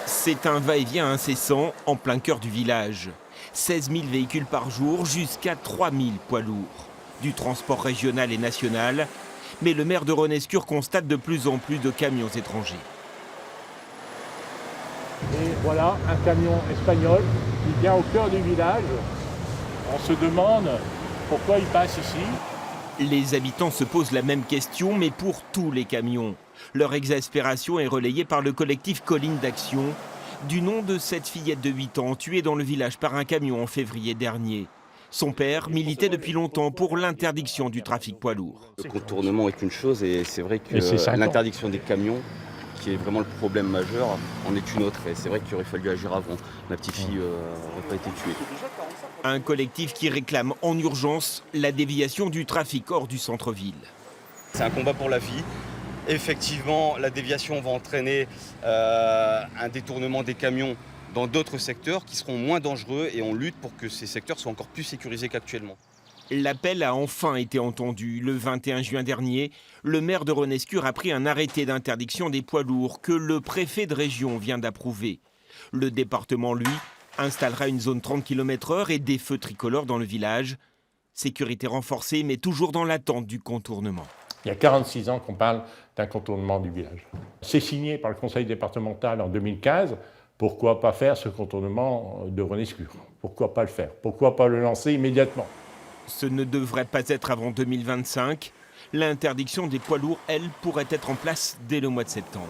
C'est un va-et-vient incessant en plein cœur du village. 16 000 véhicules par jour, jusqu'à 3 000 poids lourds. Du transport régional et national. Mais le maire de Ronescure constate de plus en plus de camions étrangers. Et voilà un camion espagnol qui vient au cœur du village. On se demande pourquoi il passe ici. Les habitants se posent la même question, mais pour tous les camions. Leur exaspération est relayée par le collectif Colline d'Action, du nom de cette fillette de 8 ans tuée dans le village par un camion en février dernier. Son père militait depuis longtemps pour l'interdiction du trafic poids lourd. Le contournement est une chose et c'est vrai que l'interdiction des camions, qui est vraiment le problème majeur, en est une autre. Et c'est vrai qu'il aurait fallu agir avant. Ma petite fille n'aurait pas été tuée. Un collectif qui réclame en urgence la déviation du trafic hors du centre-ville. C'est un combat pour la vie. Effectivement, la déviation va entraîner un détournement des camions dans d'autres secteurs qui seront moins dangereux et on lutte pour que ces secteurs soient encore plus sécurisés qu'actuellement. L'appel a enfin été entendu. Le 21 juin dernier, le maire de Ronescure a pris un arrêté d'interdiction des poids lourds que le préfet de région vient d'approuver. Le département, lui, installera une zone 30 km/h et des feux tricolores dans le village. Sécurité renforcée, mais toujours dans l'attente du contournement. Il y a 46 ans qu'on parle d'un contournement du village. C'est signé par le conseil départemental en 2015. Pourquoi pas faire ce contournement de Ronescure? Pourquoi pas le faire? Pourquoi pas le lancer immédiatement? Ce ne devrait pas être avant 2025. L'interdiction des poids lourds, elle, pourrait être en place dès le mois de septembre.